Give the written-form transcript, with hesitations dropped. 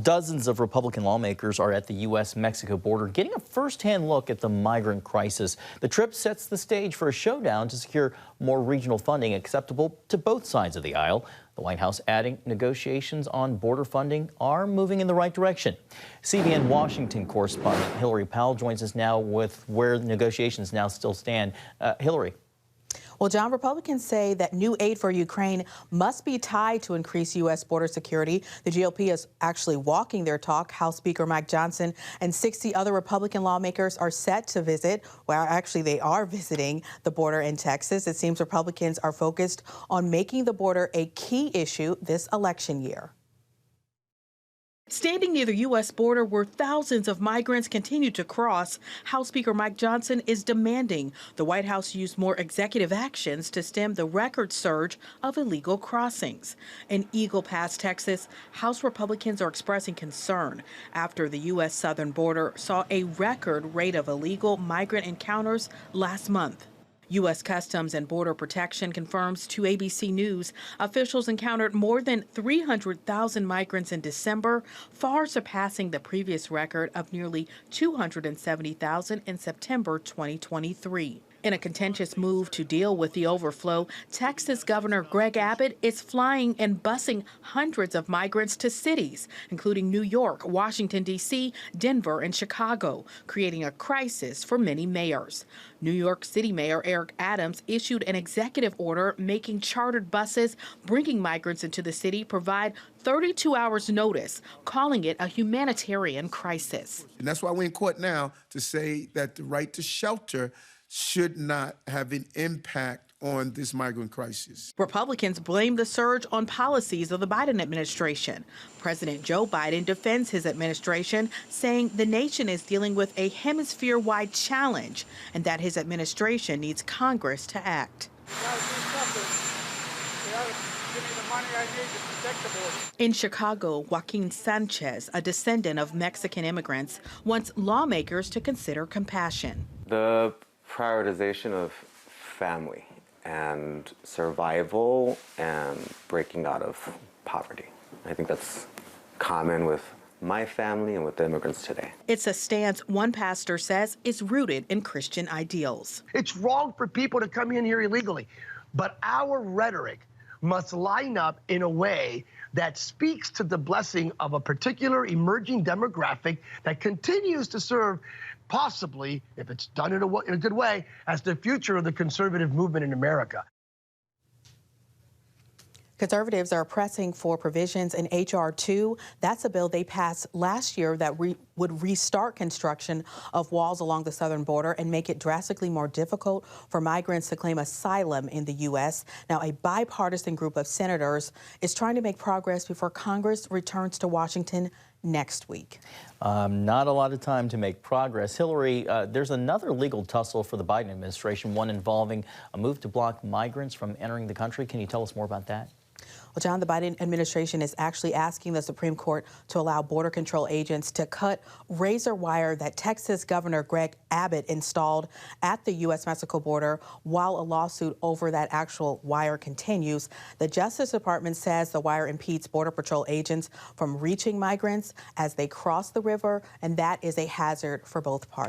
Dozens of Republican lawmakers are at the U.S. Mexico border getting a first-hand look at the migrant crisis. The trip sets the stage for a showdown to secure more regional funding acceptable to both sides of the aisle. The White House adding negotiations on border funding are moving in the right direction. CBN Washington correspondent Hilary Powell joins us now with where negotiations now still stand. Hilary. Well, John, Republicans say that new aid for Ukraine must be tied to increased U.S. border security. The GOP is actually walking their talk. House Speaker Mike Johnson and 60 other Republican lawmakers are set to visit, well, actually they are visiting the border in Texas. It seems Republicans are focused on making the border a key issue this election year. Standing near the U.S. border where thousands of migrants continue to cross, House Speaker Mike Johnson is demanding the White House use more executive actions to stem the record surge of illegal crossings. In Eagle Pass, Texas, House Republicans are expressing concern after the U.S. southern border saw a record rate of illegal migrant encounters last month. U.S. Customs and Border Protection confirms to ABC News officials encountered more than 300,000 migrants in December, far surpassing the previous record of nearly 270,000 in September 2023. In a contentious move to deal with the overflow, Texas Governor Greg Abbott is flying and busing hundreds of migrants to cities, including New York, Washington, D.C., Denver, and Chicago, creating a crisis for many mayors. New York City Mayor Eric Adams issued an executive order making chartered buses bringing migrants into the city provide 32 hours notice, calling it a humanitarian crisis. And that's why we're in court now to say that the right to shelter should not have an impact on this migrant crisis. Republicans blame the surge on policies of the Biden administration. President Joe Biden defends his administration, saying the nation is dealing with a hemisphere-wide challenge and that his administration needs Congress to act. In Chicago, Joaquin Sanchez, a descendant of Mexican immigrants, wants lawmakers to consider compassion. The prioritization of family and survival and breaking out of poverty. I think that's common with my family and with the immigrants today. It's a stance one pastor says is rooted in Christian ideals. It's wrong for people to come in here illegally, but our rhetoric must line up in a way that speaks to the blessing of a particular emerging demographic that continues to serve, possibly, if it's done in a good way, as the future of the conservative movement in America. Conservatives are pressing for provisions in HR2. That's a bill they passed last year that would restart construction of walls along the southern border and make it drastically more difficult for migrants to claim asylum in the U.S. Now, a bipartisan group of senators is trying to make progress before Congress returns to Washington next week. Not a lot of time to make progress. Hilary, there's another legal tussle for the Biden administration, one involving a move to block migrants from entering the country. Can you tell us more about that? Well, John, the Biden administration is actually asking the Supreme Court to allow border control agents to cut razor wire that Texas Governor Greg Abbott installed at the U.S. Mexico border while a lawsuit over that actual wire continues. The Justice Department says the wire impedes Border Patrol agents from reaching migrants as they cross the river, and that is a hazard for both parties.